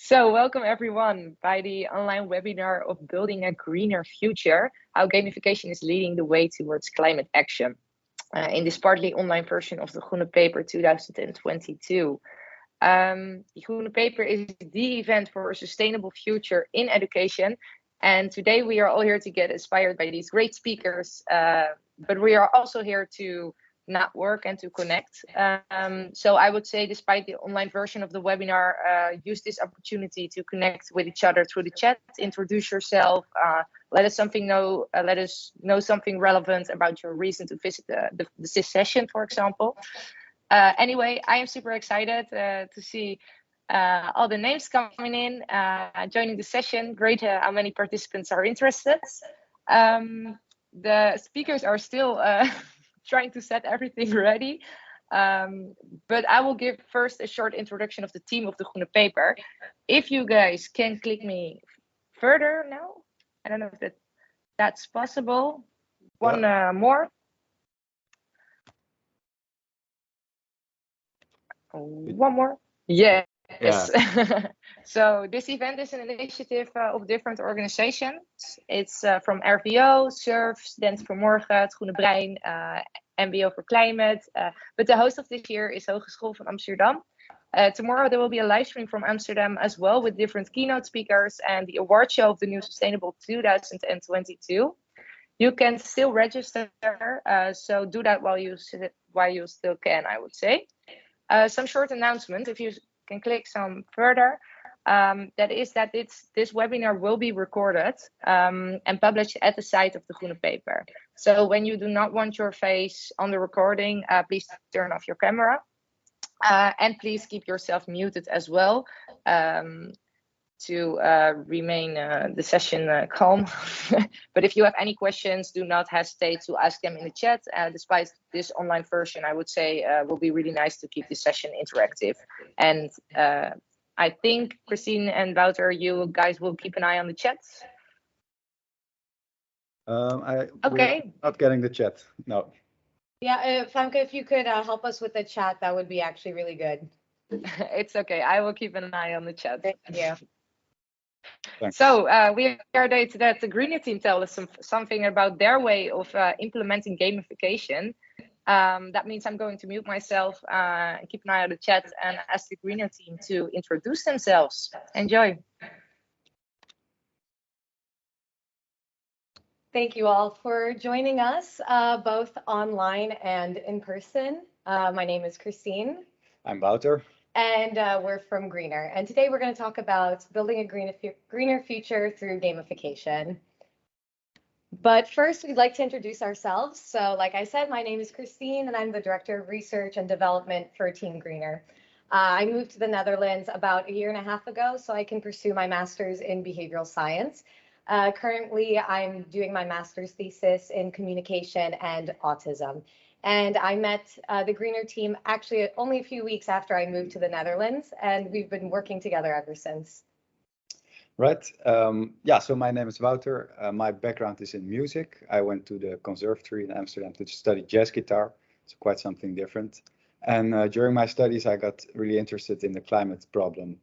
So welcome everyone by the online webinar of Building a Greener Future, how gamification is leading the way towards climate action. In this partly online version of the Groene Peper 2022. The Groene Peper is the event for a sustainable future in education. And today we are all here to get inspired by these great speakers, but we are also here to network and to connect. So I would say, despite the online version of the webinar, use this opportunity to connect with each other through the chat, introduce yourself, let us know something relevant about your reason to visit this session, for example. Anyway, I am super excited to see all the names coming in, joining the session. Great how many participants are interested. The speakers are still trying to set everything ready. But I will give first a short introduction of the team of the Groene Peper. If you guys can click me further now, I don't know if that's possible. One more. One more. Yes. Yeah. So this event is an initiative of different organizations. It's from RVO, SURF, Studenten voor Morgen, het Groene Brein, MBO for Climate. But the host of this year is Hogeschool van Amsterdam. Tomorrow there will be a live stream from Amsterdam as well, with different keynote speakers and the award show of the New Sustainable 2022. You can still register, so do that while you still can, I would say. Some short announcements, if you can click some further, this webinar will be recorded and published at the site of the Groene Peper. So when you do not want your face on the recording, please turn off your camera. And please keep yourself muted as well to remain the session calm. But if you have any questions, do not hesitate to ask them in the chat. Despite this online version, I would say will be really nice to keep this session interactive. And I think Christine and Wouter, you guys will keep an eye on the chat. We're not getting the chat, no. Yeah, Famke, if you could help us with the chat, that would be actually really good. It's okay, I will keep an eye on the chat. Thank you. Thanks. So we are today that the Groene team tell us something about their way of implementing gamification. That means I'm going to mute myself and keep an eye on the chat and ask the Groene team to introduce themselves. Enjoy. Thank you all for joining us, both online and in person. My name is Christine. I'm Wouter. And we're from Greener. And today we're going to talk about building a greener future through gamification. But first, we'd like to introduce ourselves. So like I said, my name is Christine, and I'm the Director of Research and Development for Team Greener. I moved to the Netherlands about 1.5 years ago so I can pursue my master's in behavioral science. Currently, I'm doing my master's thesis in communication and autism. And I met the Greener team actually only a few weeks after I moved to the Netherlands, and we've been working together ever since. Right. So my name is Wouter. My background is in music. I went to the conservatory in Amsterdam to study jazz guitar. It's quite something different. And during my studies, I got really interested in the climate problem.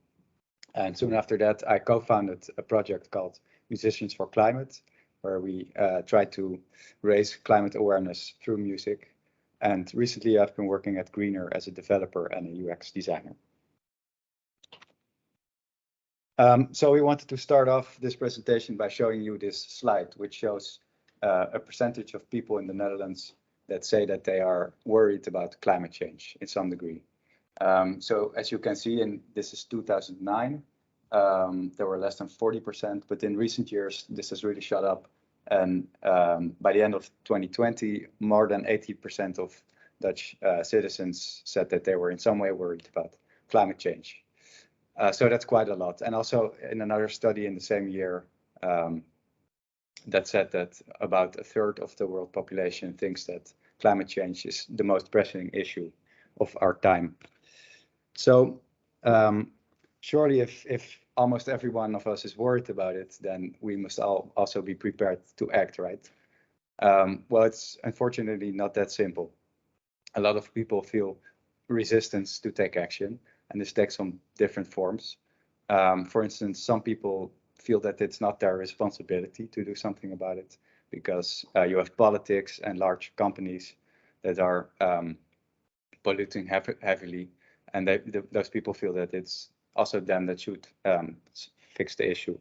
And soon after that, I co-founded a project called Musicians for Climate, where we try to raise climate awareness through music. And recently, I've been working at Greener as a developer and a UX designer. So we wanted to start off this presentation by showing you this slide, which shows a percentage of people in the Netherlands that say that they are worried about climate change in some degree. So as you can see, and this is 2009, there were less than 40%, but in recent years, this has really shot up. And by the end of 2020, more than 80% of Dutch citizens said that they were in some way worried about climate change. So that's quite a lot. And also in another study in the same year, that said that about 1/3 of the world population thinks that climate change is the most pressing issue of our time. So surely if almost every one of us is worried about it, then we must also be prepared to act, right? Well, it's unfortunately not that simple. A lot of people feel resistance to take action, and this takes some different forms. For instance, some people feel that it's not their responsibility to do something about it because you have politics and large companies that are polluting heavily, and those people feel that it's also them that should fix the issue.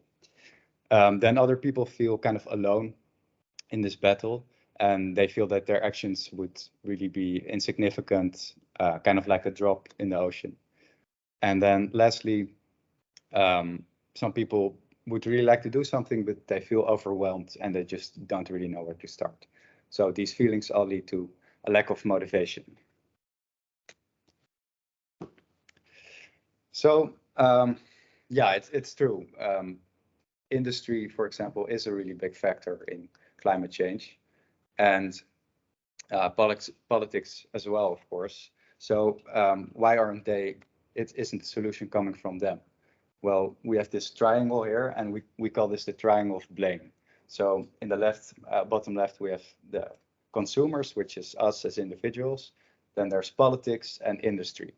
Then other people feel kind of alone in this battle, and they feel that their actions would really be insignificant, kind of like a drop in the ocean. And then lastly, some people would really like to do something, but they feel overwhelmed and they just don't really know where to start. So these feelings all lead to a lack of motivation. So yeah, it's true. Industry, for example, is a really big factor in climate change, and politics as well, of course. So why aren't they? It isn't the solution coming from them. Well, we have this triangle here, and we call this the triangle of blame. So in the left, bottom left, we have the consumers, which is us as individuals. Then there's politics and industry.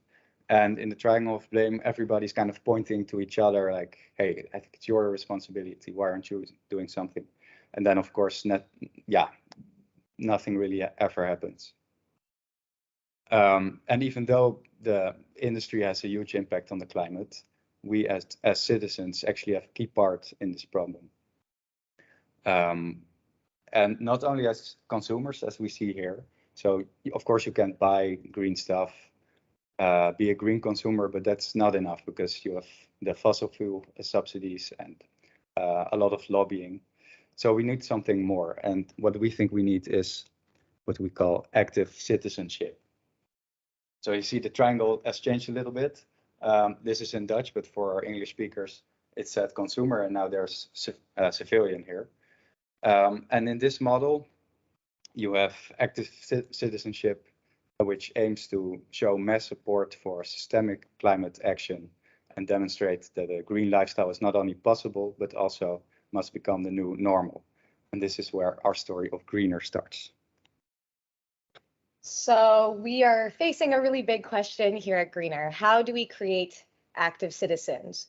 And in the triangle of blame, everybody's kind of pointing to each other like, hey, I think it's your responsibility. Why aren't you doing something? And then, of course, nothing really ever happens. And even though the industry has a huge impact on the climate, we as citizens actually have a key part in this problem. And not only as consumers, as we see here. So, of course, you can buy green stuff, be a green consumer, but that's not enough because you have the fossil fuel subsidies and a lot of lobbying. So we need something more. And what we think we need is what we call active citizenship. So you see the triangle has changed a little bit. This is in Dutch, but for our English speakers, it said consumer, and now there's civilian here. And in this model, you have active citizenship, which aims to show mass support for systemic climate action and demonstrate that a green lifestyle is not only possible, but also must become the new normal. And this is where our story of Greener starts. So we are facing a really big question here at Greener. How do we create active citizens?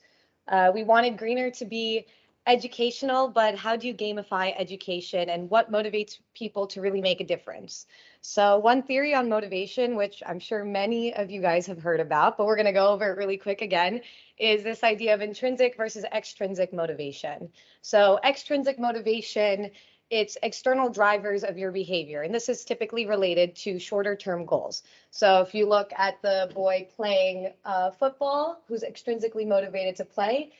We wanted Greener to be educational, but how do you gamify education and what motivates people to really make a difference? So one theory on motivation, which I'm sure many of you guys have heard about, but we're going to go over it really quick again, is this idea of intrinsic versus extrinsic motivation. So extrinsic motivation, it's external drivers of your behavior, and this is typically related to shorter term goals. So if you look at the boy playing football, who's extrinsically motivated to play,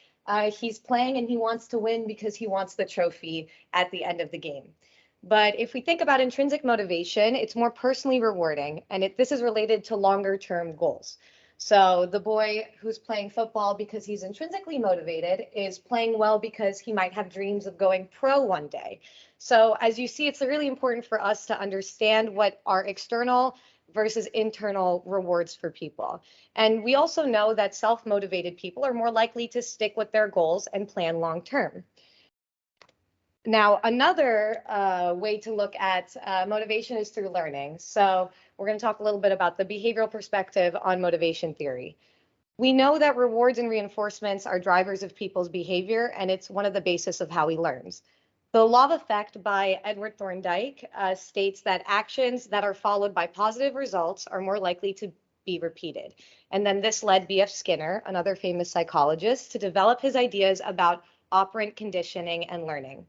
he's playing and he wants to win because he wants the trophy at the end of the game. But if we think about intrinsic motivation, it's more personally rewarding, and this is related to longer term goals. So the boy who's playing football because he's intrinsically motivated is playing well because he might have dreams of going pro one day. So as you see, it's really important for us to understand what are external versus internal rewards for people. And we also know that self-motivated people are more likely to stick with their goals and plan long term. Now, another way to look at motivation is through learning. So we're going to talk a little bit about the behavioral perspective on motivation theory. We know that rewards and reinforcements are drivers of people's behavior, and it's one of the basis of how we learn. The law of effect by Edward Thorndike states that actions that are followed by positive results are more likely to be repeated. And then this led B.F. Skinner, another famous psychologist, to develop his ideas about operant conditioning and learning.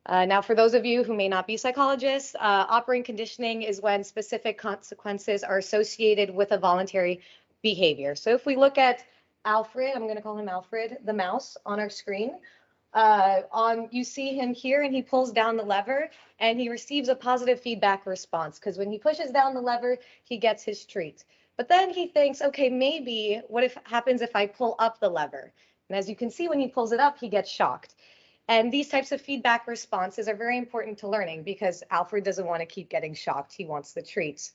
Now, for those of you who may not be psychologists, operant conditioning is when specific consequences are associated with a voluntary behavior. So if we look at Alfred, I'm going to call him Alfred, the mouse on our screen. You see him here and he pulls down the lever and he receives a positive feedback response because when he pushes down the lever, he gets his treat. But then he thinks, okay, maybe what happens if I pull up the lever? And as you can see, when he pulls it up, he gets shocked. And these types of feedback responses are very important to learning because Alfred doesn't want to keep getting shocked. He wants the treats.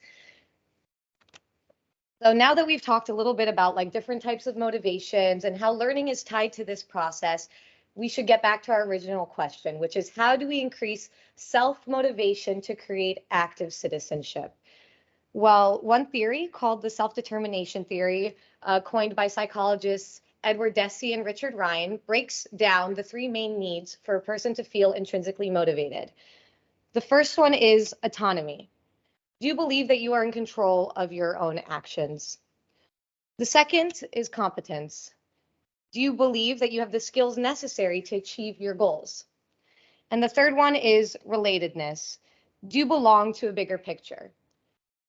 So now that we've talked a little bit about like different types of motivations and how learning is tied to this process, we should get back to our original question, which is how do we increase self-motivation to create active citizenship? Well, one theory called the self-determination theory, coined by psychologists Edward Deci and Richard Ryan, breaks down the three main needs for a person to feel intrinsically motivated. The first one is autonomy. Do you believe that you are in control of your own actions? The second is competence. Do you believe that you have the skills necessary to achieve your goals? And the third one is relatedness. Do you belong to a bigger picture?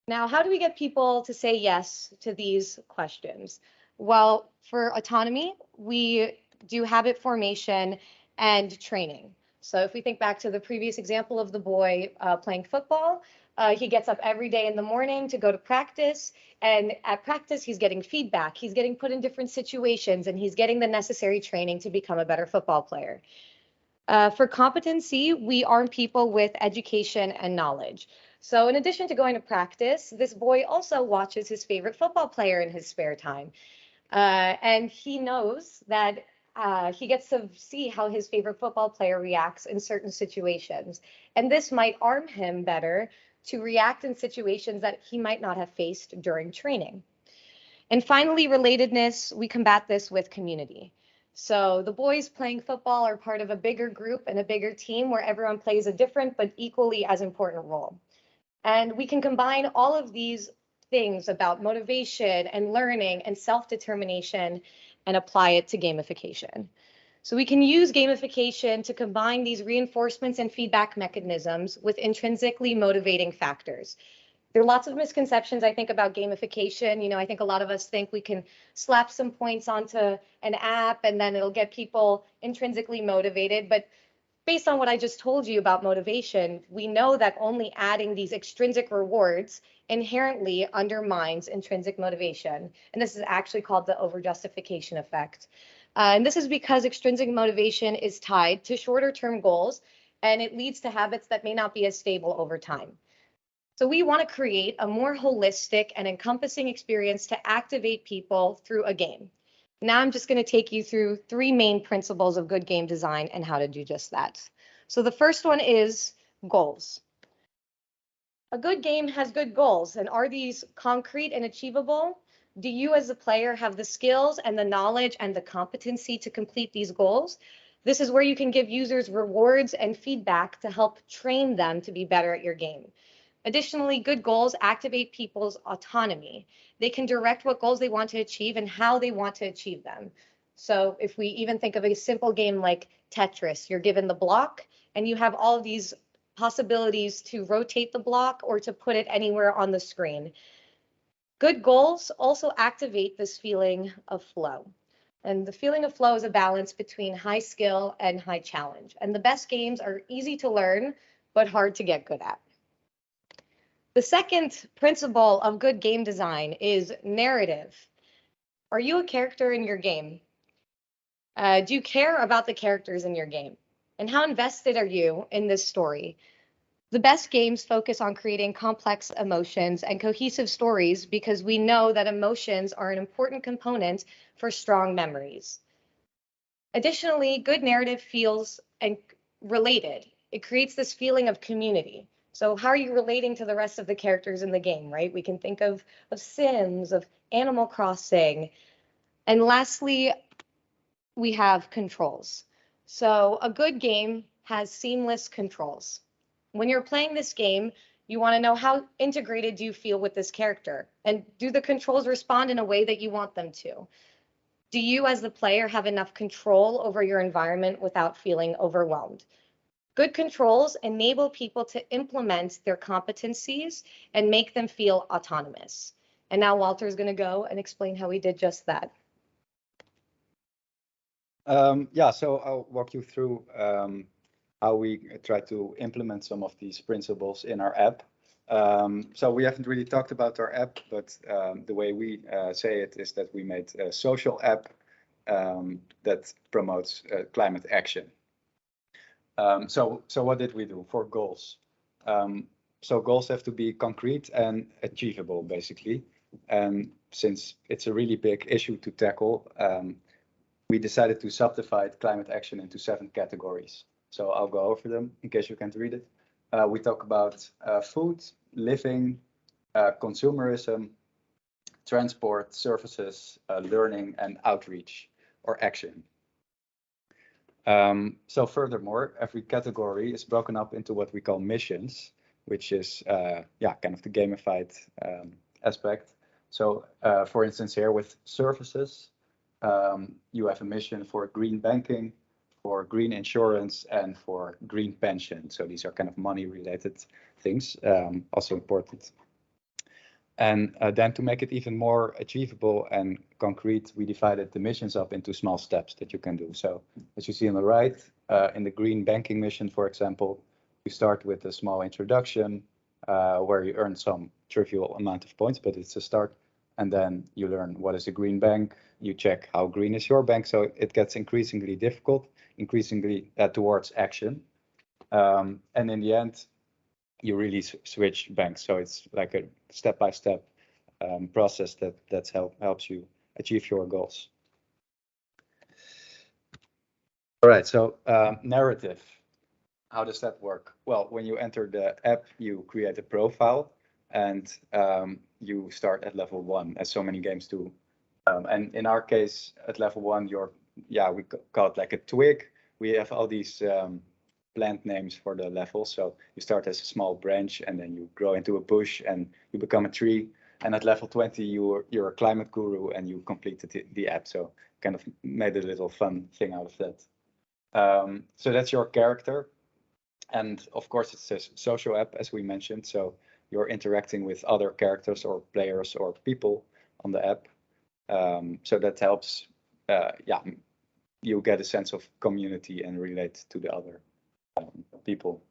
Now, how do we get people to say yes to these questions? Well, for autonomy, we do habit formation and training. So if we think back to the previous example of the boy playing football, he gets up every day in the morning to go to practice. And at practice, he's getting feedback. He's getting put in different situations, and he's getting the necessary training to become a better football player. For competency, we arm people with education and knowledge. So in addition to going to practice, this boy also watches his favorite football player in his spare time. And he knows that he gets to see how his favorite football player reacts in certain situations. And this might arm him better to react in situations that he might not have faced during training. And finally, relatedness, we combat this with community. So the boys playing football are part of a bigger group and a bigger team where everyone plays a different but equally as important role. And we can combine all of these things about motivation and learning and self-determination and apply it to gamification. So we can use gamification to combine these reinforcements and feedback mechanisms with intrinsically motivating factors. There are lots of misconceptions, I think, about gamification. I think a lot of us think we can slap some points onto an app and then it'll get people intrinsically motivated. But based on what I just told you about motivation, we know that only adding these extrinsic rewards inherently undermines intrinsic motivation. And this is actually called the overjustification effect. And this is because extrinsic motivation is tied to shorter term goals, and it leads to habits that may not be as stable over time. So we want to create a more holistic and encompassing experience to activate people through a game. Now I'm just going to take you through three main principles of good game design and how to do just that. So the first one is goals. A good game has good goals, and are these concrete and achievable? Do you as a player have the skills and the knowledge and the competency to complete these goals? This is where you can give users rewards and feedback to help train them to be better at your game. Additionally, good goals activate people's autonomy. They can direct what goals they want to achieve and how they want to achieve them. So if we even think of a simple game like Tetris, you're given the block and you have all of these possibilities to rotate the block or to put it anywhere on the screen. Good goals also activate this feeling of flow. And the feeling of flow is a balance between high skill and high challenge. And the best games are easy to learn, but hard to get good at. The second principle of good game design is narrative. Are you a character in your game? Do you care about the characters in your game? And how invested are you in this story? The best games focus on creating complex emotions and cohesive stories because we know that emotions are an important component for strong memories. Additionally, good narrative feels related. It creates this feeling of community. So how are you relating to the rest of the characters in the game, right? We can think of Sims, of Animal Crossing. And lastly, we have controls. So a good game has seamless controls. When you're playing this game, you want to know how integrated do you feel with this character? And do the controls respond in a way that you want them to? Do you as the player have enough control over your environment without feeling overwhelmed? Good controls enable people to implement their competencies and make them feel autonomous. And now Walter is going to go and explain how he did just that. So I'll walk you through how we try to implement some of these principles in our app. So we haven't really talked about our app, but the way we say it is that we made a social app that promotes climate action. So what did we do for goals? So goals have to be concrete and achievable, basically. And since it's a really big issue to tackle, we decided to subdivide climate action into 7 categories. So I'll go over them in case you can't read it. We talk about food, living, consumerism, transport, services, learning, and outreach. or action. So furthermore, every category is broken up into what we call missions, which is kind of the gamified aspect. So for instance, here with services, you have a mission for green banking, for green insurance, and for green pension. So these are kind of money related things, also important. And then to make it even more achievable and concrete, we divided the missions up into small steps that you can do. So as you see on the right, in the green banking mission, for example, you start with a small introduction where you earn some trivial amount of points, but it's a start. And then you learn what is a green bank. You check how green is your bank. So it gets increasingly difficult, increasingly towards action. And in the end, you really switch banks. So it's like a step-by-step process that helps you achieve your goals. All right, so narrative. How does that work? Well, when you enter the app, you create a profile and you start at level 1, as so many games do. And in our case, at level 1, we call it like a twig. We have all these plant names for the level. So you start as a small branch and then you grow into a bush and you become a tree. And at level 20, you're a climate guru and you completed the app. So kind of made a little fun thing out of that. So that's your character. And of course, it's a social app, as we mentioned. So you're interacting with other characters or players or people on the app. So that helps, you get a sense of community and relate to the other people.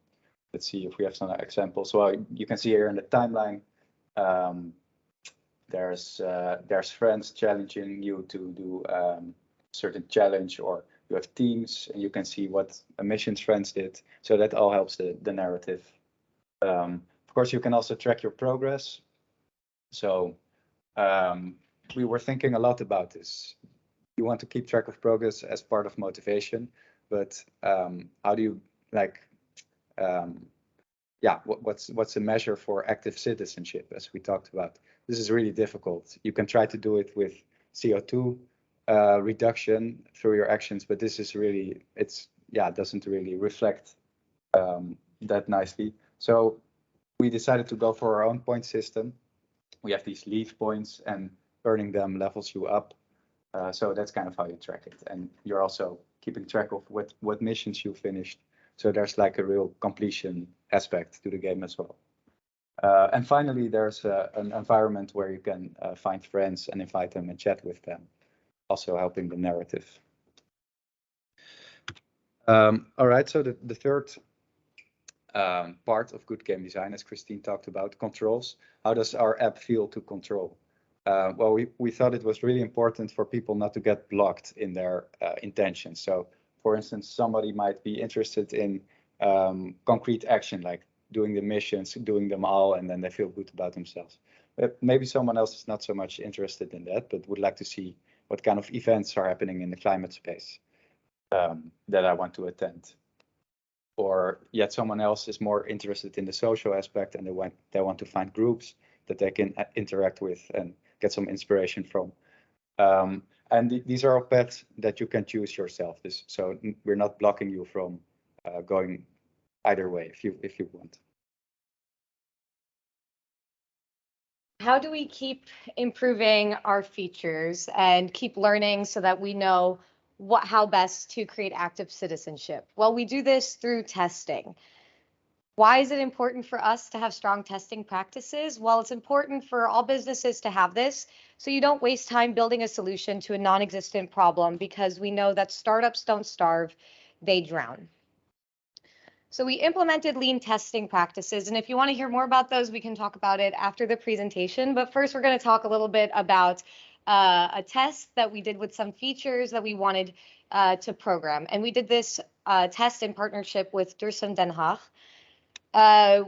Let's see if we have some examples. Well, you can see here in the timeline, there's friends challenging you to do certain challenge, or you have teams and you can see what missions friends did. So that all helps the narrative. Of course, you can also track your progress. So we were thinking a lot about this. You want to keep track of progress as part of motivation, but how do you what's the measure for active citizenship, as we talked about? This is really difficult. You can try to do it with CO2 reduction through your actions, but this is really, doesn't really reflect that nicely. So we decided to go for our own point system. We have these leave points and earning them levels you up. So that's kind of how you track it. And you're also keeping track of what missions you finished. So there's like a real completion aspect to the game as well. And finally, there's an environment where you can find friends and invite them and chat with them, also helping the narrative. All right, so the third part of good game design, as Christine talked about, controls. How does our app feel to control? Well, we thought it was really important for people not to get blocked in their intentions. So, for instance, somebody might be interested in concrete action, like doing the missions, doing them all, and then they feel good about themselves. Maybe someone else is not so much interested in that, but would like to see what kind of events are happening in the climate space that I want to attend. Or yet someone else is more interested in the social aspect and they want to find groups that they can interact with and get some inspiration from. And these are all paths that you can choose yourself. So we're not blocking you from going either way if you want. How do we keep improving our features and keep learning so that we know how best to create active citizenship? Well, we do this through testing. Why is it important for us to have strong testing practices? Well, it's important for all businesses to have this, so you don't waste time building a solution to a non-existent problem, because we know that startups don't starve, they drown. So we implemented lean testing practices, and if you want to hear more about those, we can talk about it after the presentation. But first, we're going to talk a little bit about a test that we did with some features that we wanted to program. And we did this test in partnership with Den Haag.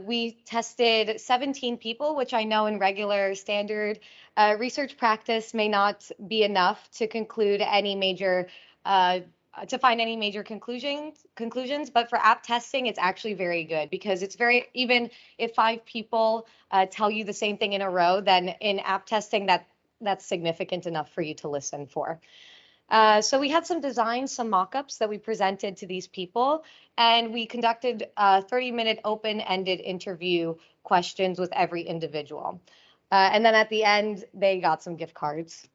We tested 17 people, which I know in regular standard research practice may not be enough to conclude any major to find any major conclusions, but for app testing, it's actually very good, because it's even if 5 people tell you the same thing in a row, then in app testing, that's significant enough for you to listen for. So we had some designs, some mock-ups that we presented to these people, and we conducted 30-minute open-ended interview questions with every individual. And then at the end, they got some gift cards.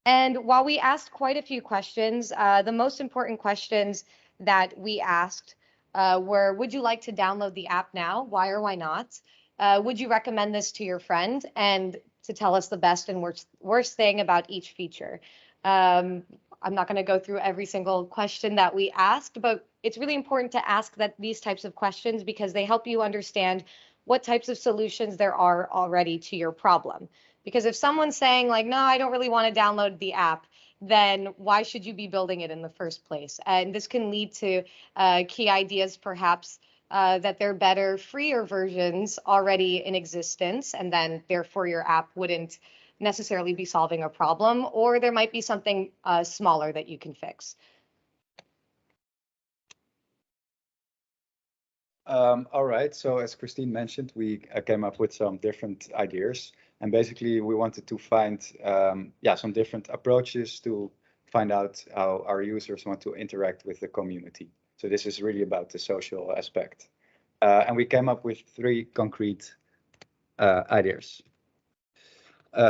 And while we asked quite a few questions, the most important questions that we asked were, would you like to download the app now? Why or why not? Would you recommend this to your friend? And to tell us the best and worst thing about each feature. I'm not going to go through every single question that we asked, but it's really important to ask these types of questions because they help you understand what types of solutions there are already to your problem. Because if someone's saying like, no, I don't really want to download the app, then why should you be building it in the first place? And this can lead to key ideas, perhaps, that there are better, freer versions already in existence, and then therefore your app wouldn't necessarily be solving a problem, or there might be something smaller that you can fix. All right, so as Christine mentioned, we came up with some different ideas, and basically we wanted to find some different approaches to find out how our users want to interact with the community. So this is really about the social aspect. And we came up with 3 concrete ideas.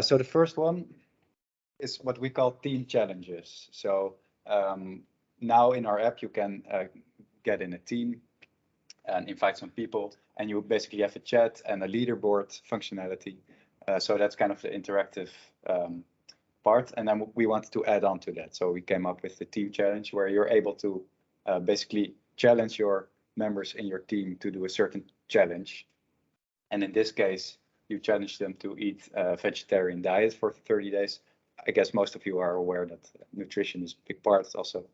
So the first one is what we call team challenges. So now in our app, you can get in a team and invite some people, and you basically have a chat and a leaderboard functionality. So that's kind of the interactive part. And then we wanted to add on to that. So we came up with the team challenge where you're able to basically challenge your members in your team to do a certain challenge. And in this case, you challenge them to eat a vegetarian diet for 30 days. I guess most of you are aware that nutrition is a big part also.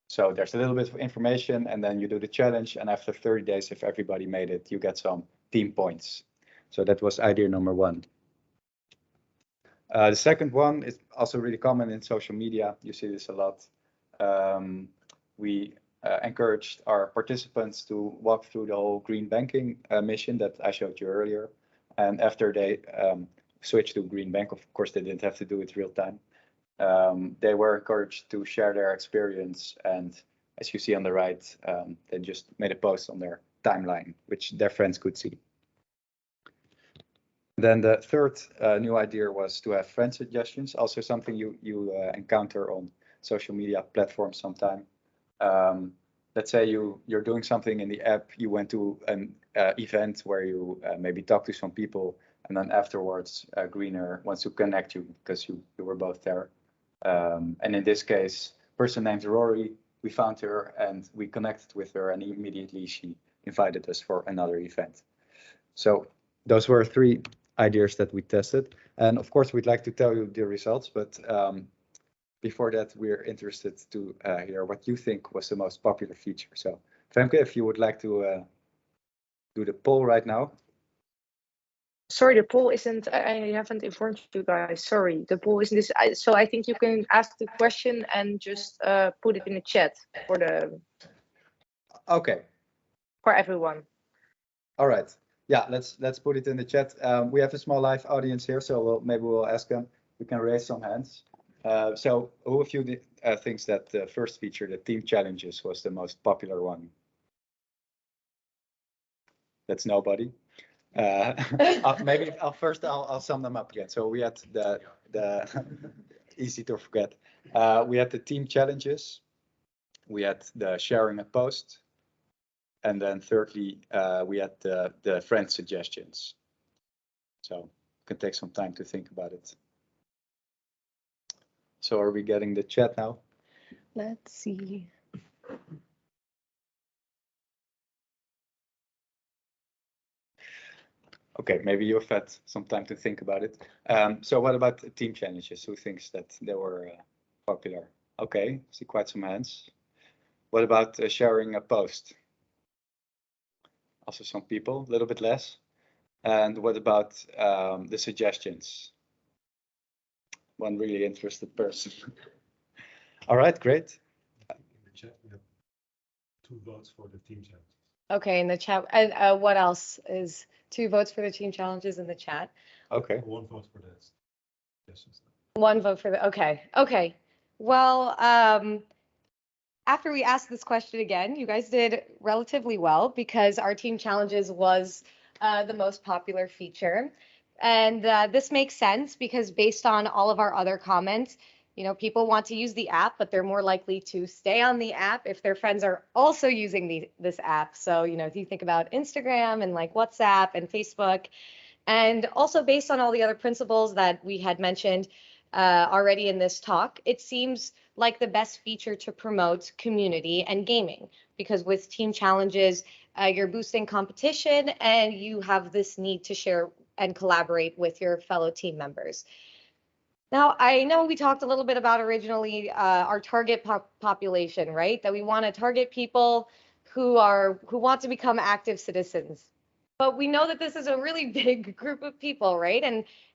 So there's a little bit of information, and then you do the challenge, and after 30 days, if everybody made it, you get some team points. So that was idea number 1. The second one is also really common in social media. You see this a lot. We encouraged our participants to walk through the whole green banking mission that I showed you earlier. And after they switched to green bank, of course, they didn't have to do it real time. They were encouraged to share their experience. And as you see on the right, they just made a post on their timeline, which their friends could see. Then the third new idea was to have friend suggestions, also something you encounter on social media platforms sometime. Let's say you're doing something in the app, you went to an event where you maybe talk to some people, and then afterwards Greener wants to connect you because you were both there. And in this case, person named Rory, we found her and we connected with her, and immediately she invited us for another event. So those were 3 ideas that we tested. And of course, we'd like to tell you the results, but before that, we're interested to hear what you think was the most popular feature. So Femke, if you would like to do the poll right now. Sorry, the poll isn't, I haven't informed you guys. Sorry, the poll isn't this. So I think you can ask the question and just put it in the chat for for everyone. All right. Yeah, let's put it in the chat. We have a small live audience here, so maybe we'll ask them. We can raise some hands. So who of you thinks that the first feature, the team challenges, was the most popular one? That's nobody. Maybe I'll sum them up again. So we had the easy to forget. We had the team challenges. We had the sharing a post. And then thirdly, we had the friend suggestions. So you can take some time to think about it. So are we getting the chat now? Let's see. Okay, maybe you've had some time to think about it. So what about the team challenges? Who thinks that they were popular? Okay, see quite some hands. What about sharing a post? Also some people, a little bit less. And what about the suggestions? One really interested person. All right, great. In the chat, we have 2 votes for the team challenges. Okay, in the chat. And what else is 2 votes for the team challenges in the chat? Okay. 1 vote for the suggestions. One vote for the, okay, okay. Well, after we asked this question again, you guys did relatively well because our team challenges was the most popular feature. And this makes sense because based on all of our other comments, you know, people want to use the app, but they're more likely to stay on the app if their friends are also using this app. So, you know, if you think about Instagram and like WhatsApp and Facebook, and also based on all the other principles that we had mentioned already in this talk, it seems like the best feature to promote community and gaming, because with team challenges, you're boosting competition and you have this need to share and collaborate with your fellow team members. Now, I know we talked a little bit about originally our target population, right? That we want to target people who want to become active citizens. But we know that this is a really big group of people, right?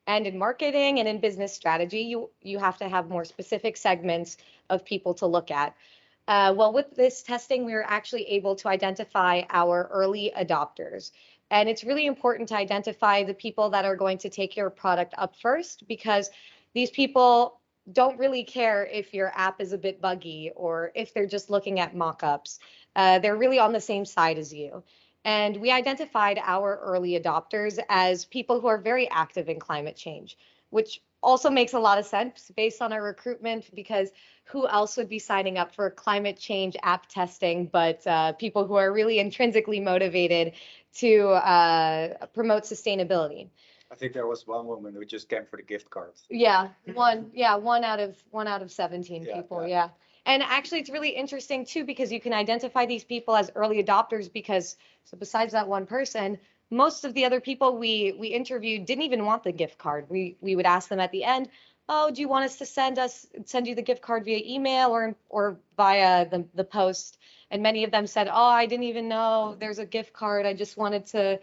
And in marketing and in business strategy, you have to have more specific segments of people to look at. Well, with this testing, we were actually able to identify our early adopters. And it's really important to identify the people that are going to take your product up first, because these people don't really care if your app is a bit buggy or if they're just looking at mock-ups. They're really on the same side as you. And we identified our early adopters as people who are very active in climate change, which also makes a lot of sense based on our recruitment, because who else would be signing up for climate change app testing but people who are really intrinsically motivated to promote sustainability. I think there was one woman who just came for the gift cards. Yeah, one out of 17 people, yeah. And actually, it's really interesting too, because you can identify these people as early adopters because, so besides that one person, most of the other people we interviewed didn't even want the gift card. We would ask them at the end, oh, do you want us to send you the gift card via email or via the post? And many of them said, oh, I didn't even know there's a gift card. I just wanted to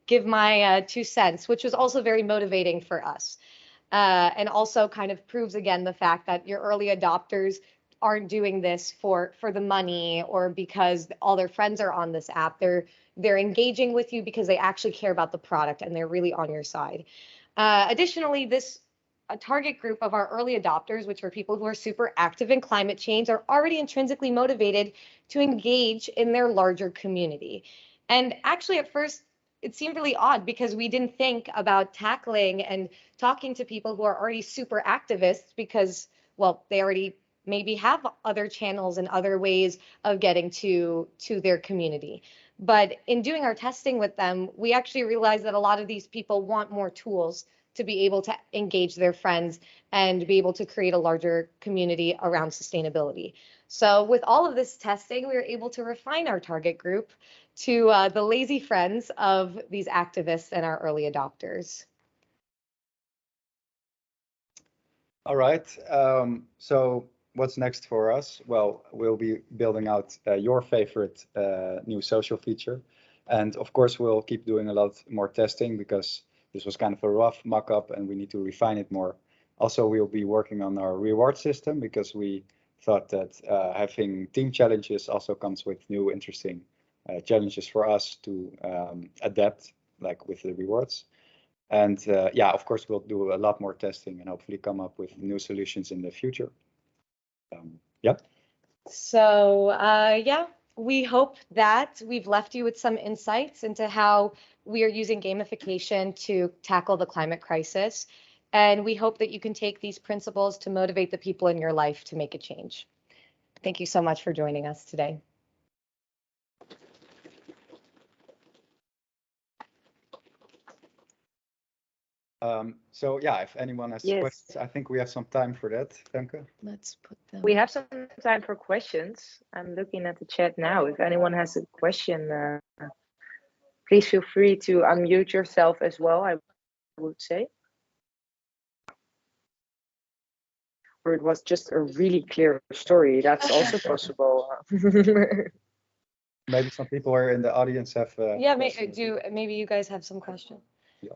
give my 2 cents, which was also very motivating for us. And also kind of proves again the fact that your early adopters aren't doing this for the money or because all their friends are on this app. They're engaging with you because they actually care about the product and they're really on your side. Additionally, a target group of our early adopters, which are people who are super active in climate change, are already intrinsically motivated to engage in their larger community. And actually, at first, it seemed really odd because we didn't think about tackling and talking to people who are already super activists because, well, they already maybe have other channels and other ways of getting to their community. But in doing our testing with them, we actually realized that a lot of these people want more tools to be able to engage their friends and be able to create a larger community around sustainability. So with all of this testing, we were able to refine our target group to the lazy friends of these activists and our early adopters. All right. So what's next for us? Well, we'll be building out your favorite new social feature. And of course, we'll keep doing a lot more testing because this was kind of a rough mock-up and we need to refine it more. Also, we'll be working on our reward system because we thought that having team challenges also comes with new interesting challenges for us to adapt, like with the rewards. And yeah, of course, we'll do a lot more testing and hopefully come up with new solutions in the future. Yeah. So yeah, we hope that we've left you with some insights into how we are using gamification to tackle the climate crisis. And we hope that you can take these principles to motivate the people in your life to make a change. Thank you so much for joining us today. So yeah, if anyone has questions, I think we have some time for that. Femke? Let's put them. We have some time for questions. I'm looking at the chat now. If anyone has a question, please feel free to unmute yourself as well, I would say. Or it was just a really clear story. That's also possible. Maybe some people here in the audience have. Yeah, maybe you guys have some questions. Yeah.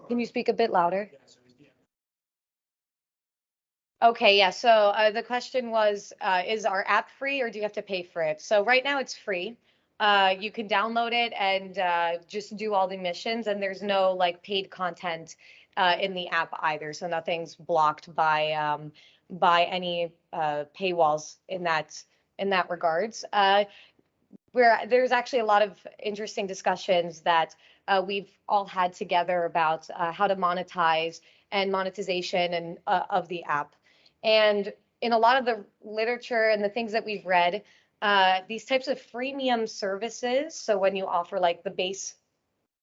Can you speak a bit louder? Okay, yeah. So the question was, is our app free or do you have to pay for it? So right now it's free. You can download it and just do all the missions, and there's no like paid content in the app either. So nothing's blocked by any paywalls in that regards. Where there's actually a lot of interesting discussions that we've all had together about how to monetize and monetization and of the app. And in a lot of the literature and the things that we've read, these types of freemium services, so when you offer like the base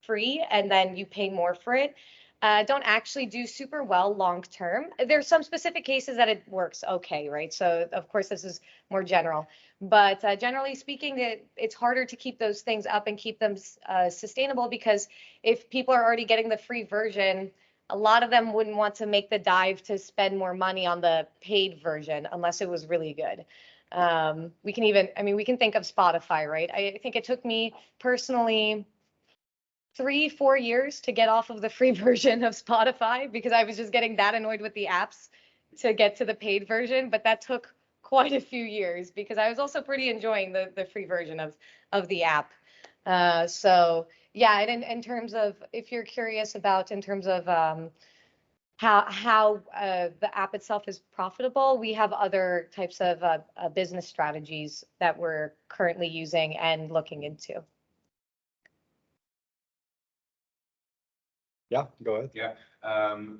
free and then you pay more for it, don't actually do super well long term. There's some specific cases that it works okay, right? So of course this is more general, but generally speaking, it's harder to keep those things up and keep them sustainable, because if people are already getting the free version, a lot of them wouldn't want to make the dive to spend more money on the paid version unless it was really good. We can think of Spotify, right? I think it took me personally 3-4 years to get off of the free version of Spotify, because I was just getting that annoyed with the apps to get to the paid version. But that took quite a few years because I was also pretty enjoying the free version of the app. So yeah, and in terms of, if you're curious about in terms of how the app itself is profitable, we have other types of business strategies that we're currently using and looking into. Yeah, go ahead. Yeah,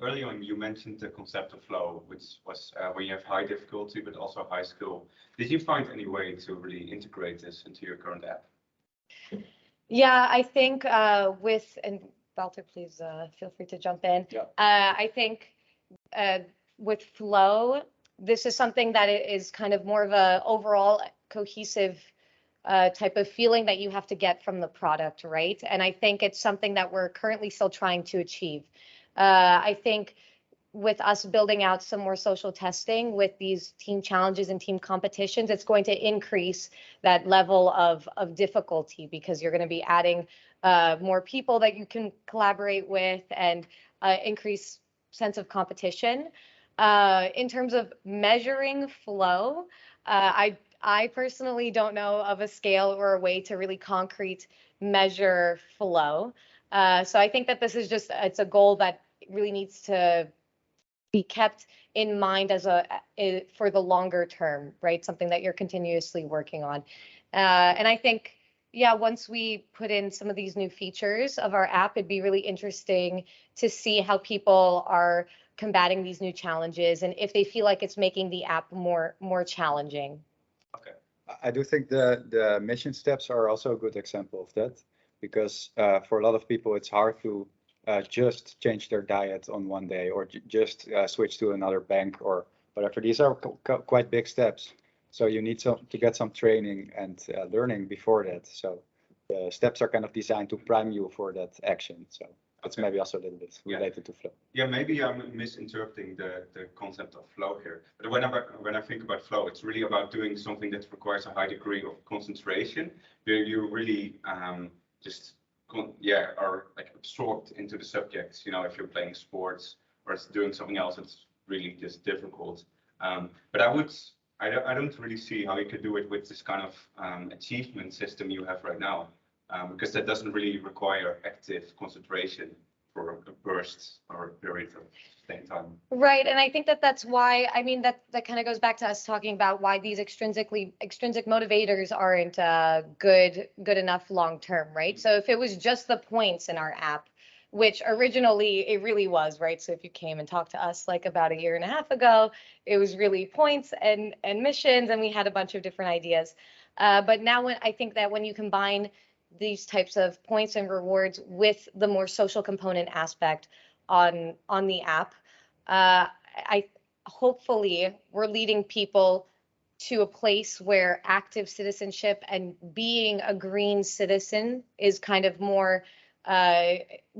early on you mentioned the concept of flow, which was when you have high difficulty but also high skill. Did you find any way to really integrate this into your current app? Yeah, I think and Wouter, please feel free to jump in. Yeah. I think with flow, this is something that is kind of more of a overall cohesive type of feeling that you have to get from the product, right? And I think it's something that we're currently still trying to achieve. I think with us building out some more social testing with these team challenges and team competitions, it's going to increase that level of difficulty, because you're going to be adding more people that you can collaborate with and increase sense of competition. In terms of measuring flow, I personally don't know of a scale or a way to really concrete measure flow. So I think that this is it's a goal that really needs to be kept in mind for the longer term, right? Something that you're continuously working on. And I think, yeah, once we put in some of these new features of our app, it'd be really interesting to see how people are combating these new challenges and if they feel like it's making the app more challenging. Okay. I do think the mission steps are also a good example of that, because for a lot of people it's hard to just change their diet on one day, or just switch to another bank or whatever. These are quite big steps, so you need to get some training and learning before that. So the steps are kind of designed to prime you for that action. So it's maybe also a little bit related to flow. Yeah, maybe I'm misinterpreting the concept of flow here. But when I think about flow, it's really about doing something that requires a high degree of concentration, where you really are like absorbed into the subject. You know, if you're playing sports or it's doing something else, it's really just difficult. But I don't really see how you could do it with this kind of achievement system you have right now. Because that doesn't really require active concentration for a burst or a period of same time. Right, and I think that's why, I mean, that kind of goes back to us talking about why these extrinsic motivators aren't good enough long term, right? So if it was just the points in our app, which originally it really was, right? So if you came and talked to us like about 1.5 years ago, it was really points and missions, and we had a bunch of different ideas. But now I think that when you combine these types of points and rewards with the more social component aspect on the app, hopefully we're leading people to a place where active citizenship and being a green citizen is kind of more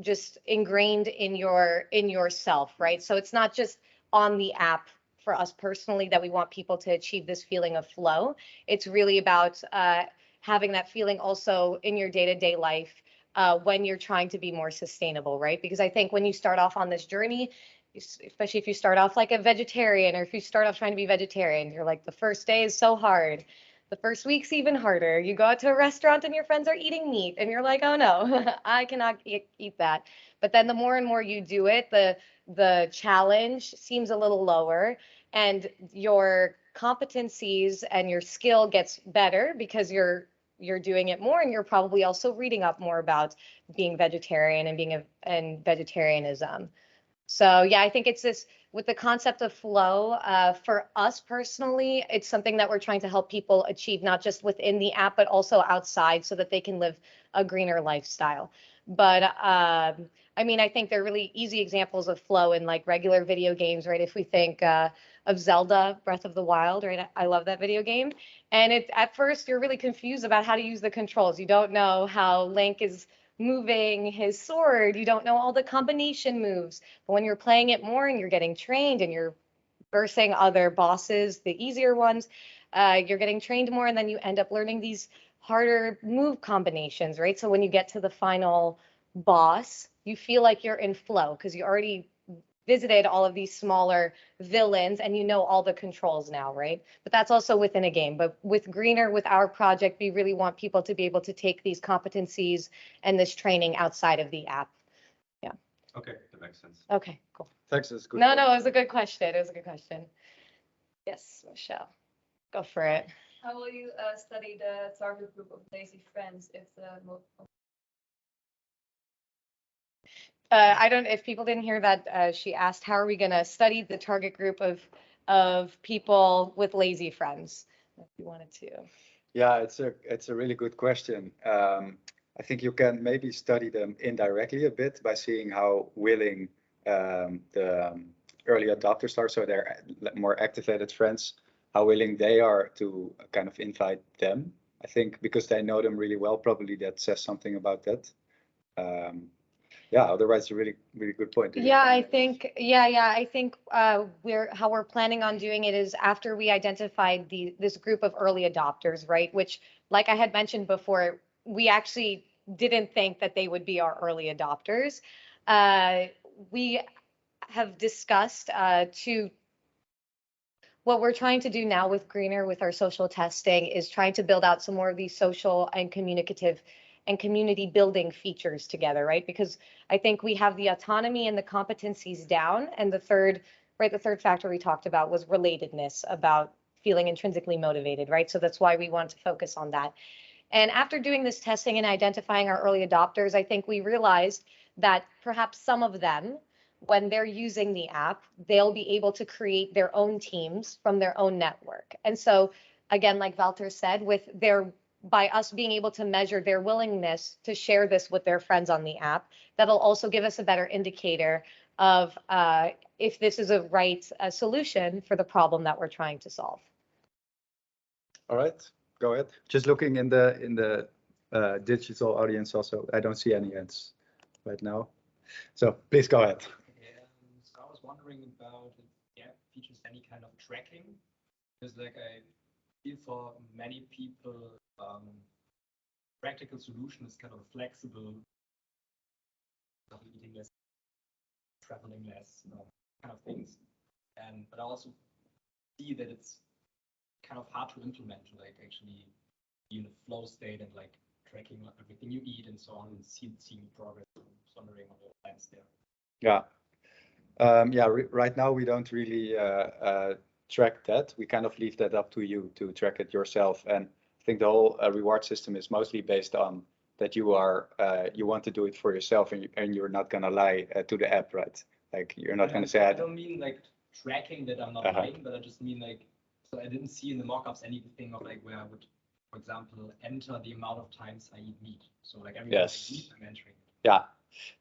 just ingrained in yourself, right? So it's not just on the app for us personally that we want people to achieve this feeling of flow. It's really about having that feeling also in your day-to-day life when you're trying to be more sustainable, right? Because I think when you start off on this journey, especially if you start off like a vegetarian, or if you start off trying to be vegetarian, you're like, the first day is so hard. The first week's even harder. You go out to a restaurant and your friends are eating meat and you're like, oh no, I cannot eat that. But then the more and more you do it, the challenge seems a little lower and your competencies and your skill gets better because you're doing it more and you're probably also reading up more about being vegetarian and and vegetarianism. So yeah, I think it's this with the concept of flow. For us personally, it's something that we're trying to help people achieve, not just within the app, but also outside, so that they can live a greener lifestyle. But I mean, I think they're really easy examples of flow in like regular video games, right? If we think of Zelda, Breath of the Wild, right? I love that video game. And at first you're really confused about how to use the controls. You don't know how Link is moving his sword. You don't know all the combination moves. But when you're playing it more and you're getting trained and you're versing other bosses, the easier ones, you're getting trained more and then you end up learning these harder move combinations, right? So when you get to the final boss, you feel like you're in flow because you already visited all of these smaller villains and you know all the controls now, right? But that's also within a game. But with Greener, with our project, we really want people to be able to take these competencies and this training outside of the app. Yeah. Okay, that makes sense. Okay, cool. Thanks, that's good. No, it was a good question. It was a good question. Yes, Michelle, go for it. How will you study the target group of lazy friends if the I don't, if people didn't hear that, she asked, how are we going to study the target group of people with lazy friends? If you wanted to. Yeah, it's a really good question. I think you can maybe study them indirectly a bit by seeing how willing the early adopters are, so they're more activated friends, how willing they are to kind of invite them. I think because they know them really well, probably that says something about that. Yeah, otherwise, a really good point. Yeah, I think, I think how we're planning on doing it is after we identified this group of early adopters, right? Which, like I had mentioned before, we actually didn't think that they would be our early adopters. We have discussed what we're trying to do now with Greener, with our social testing, is trying to build out some more of these social and communicative and community building features together, right? Because I think we have the autonomy and the competencies down. And the third factor we talked about was relatedness, about feeling intrinsically motivated, right? So that's why we want to focus on that. And after doing this testing and identifying our early adopters, I think we realized that perhaps some of them, when they're using the app, they'll be able to create their own teams from their own network. And so, again, like Wouter said, by us being able to measure their willingness to share this with their friends on the app, that'll also give us a better indicator of if this is a right solution for the problem that we're trying to solve. All right, go ahead. Just looking in the digital audience also, I don't see any hands right now. So please go ahead. So I was wondering about if the app features any kind of tracking, because like I feel for many people, practical solution is kind of flexible, eating less, traveling less, kind of things. But I also see that it's kind of hard to implement, to like actually be in a flow state and like tracking everything you eat and so on, and seeing progress. I was wondering on your plans there. Yeah. Right now we don't really track that. We kind of leave that up to you to track it yourself. And I think the whole reward system is mostly based on that you want to do it for yourself, and you're not gonna lie to the app, right? Like you're not gonna say. I don't mean like tracking that I'm not lying, but I just mean like, so I didn't see in the mockups anything of like where I would, for example, enter the amount of times I eat meat. So like every time I eat meat, I'm entering it.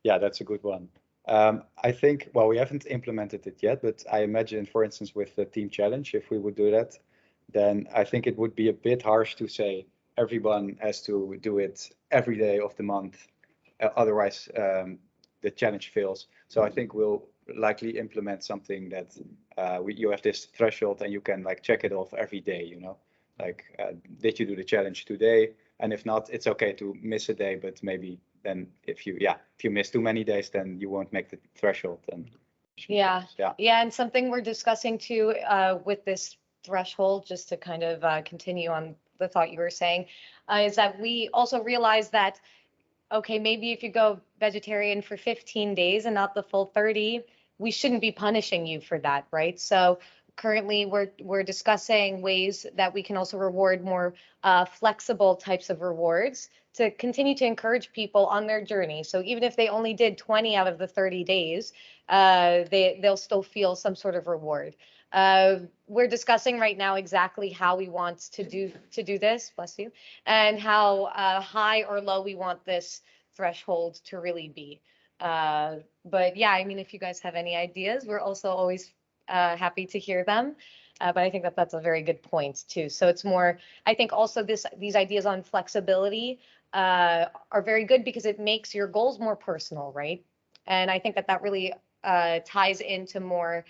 Yeah, that's a good one. I think, well, we haven't implemented it yet, but I imagine, for instance, with the team challenge, if we would do that, then I think it would be a bit harsh to say everyone has to do it every day of the month. Otherwise, the challenge fails. So I think we'll likely implement something that you have this threshold and you can like check it off every day, you know, like did you do the challenge today? And if not, it's okay to miss a day, but maybe then if you miss too many days, then you won't make the threshold. And and something we're discussing too with this threshold, just to kind of continue on the thought you were saying, is that we also realize that, okay, maybe if you go vegetarian for 15 days and not the full 30, we shouldn't be punishing you for that, right? So currently we're discussing ways that we can also reward more flexible types of rewards to continue to encourage people on their journey. So even if they only did 20 out of the 30 days, they'll still feel some sort of reward. We're discussing right now exactly how we want to do this, bless you, and how high or low we want this threshold to really be. But yeah, I mean, if you guys have any ideas, we're also always happy to hear them. But I think that that's a very good point too. So it's more, I think also these ideas on flexibility are very good because it makes your goals more personal, right? And I think that that really ties into more,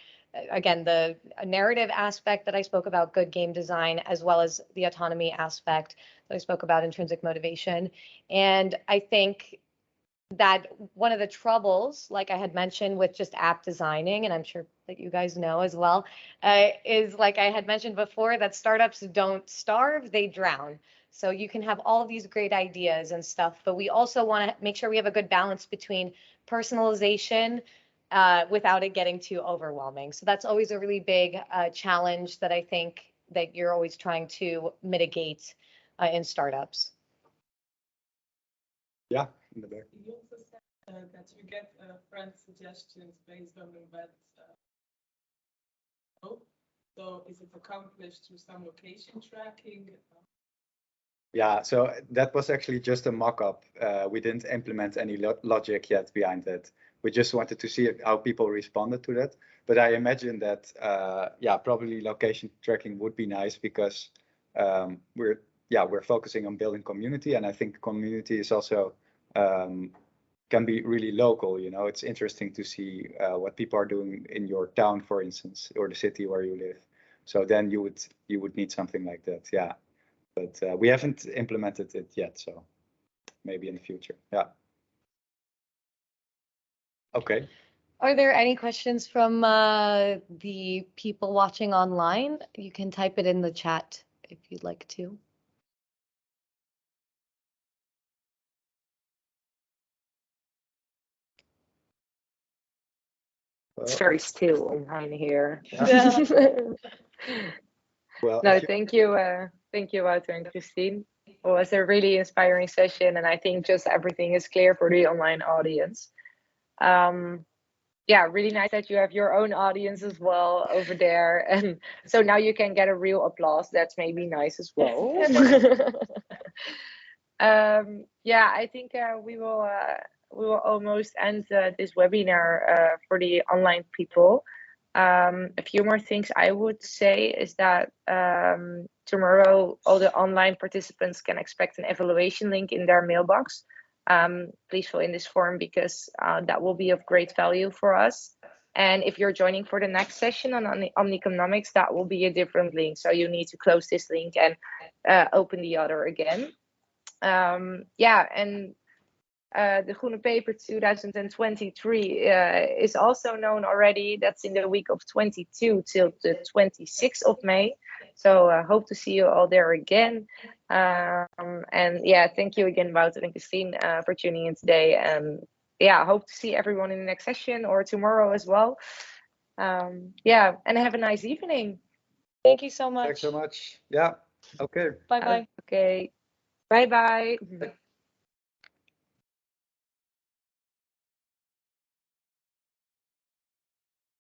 again, the narrative aspect that I spoke about, good game design, as well as the autonomy aspect that I spoke about, intrinsic motivation. And I think that one of the troubles, like I had mentioned with just app designing, and I'm sure that you guys know as well, is like I had mentioned before, that startups don't starve, they drown. So you can have all of these great ideas and stuff, but we also want to make sure we have a good balance between personalization without it getting too overwhelming. So that's always a really big challenge that I think that you're always trying to mitigate in startups. Yeah, in the back. You also said that you get friend suggestions based on the web. So is it accomplished through some location tracking? Yeah, so that was actually just a mock-up. We didn't implement any logic yet behind it. We just wanted to see how people responded to that. But I imagine that, yeah, probably location tracking would be nice because we're focusing on building community, and I think community is also can be really local. You know, it's interesting to see what people are doing in your town, for instance, or the city where you live. So then you would need something like that, yeah. But we haven't implemented it yet, so maybe in the future, yeah. Okay. Are there any questions from the people watching online? You can type it in the chat if you'd like to. It's very still online here. Yeah. Well, no, thank you, Wouter and Christine. It was a really inspiring session, and I think just everything is clear for the online audience. Yeah, really nice that you have your own audience as well over there, and so now you can get a real applause. That's maybe nice as well. Yeah, I think we will almost end this webinar for the online people. A few more things I would say is that tomorrow all the online participants can expect an evaluation link in their mailbox. Please fill in this form because that will be of great value for us. And if you're joining for the next session on Omniconomics, that will be a different link. So you need to close this link and open the other again. Yeah, and the Groene Peper 2023 is also known already. That's in the week of 22 till the 26th of May. So hope to see you all there again. And yeah, thank you again, Wouter and Christine, for tuning in today. And yeah, hope to see everyone in the next session or tomorrow as well. Yeah, and have a nice evening. Thank you so much. Thanks so much. Yeah. Okay. Bye-bye. Okay. Bye-bye.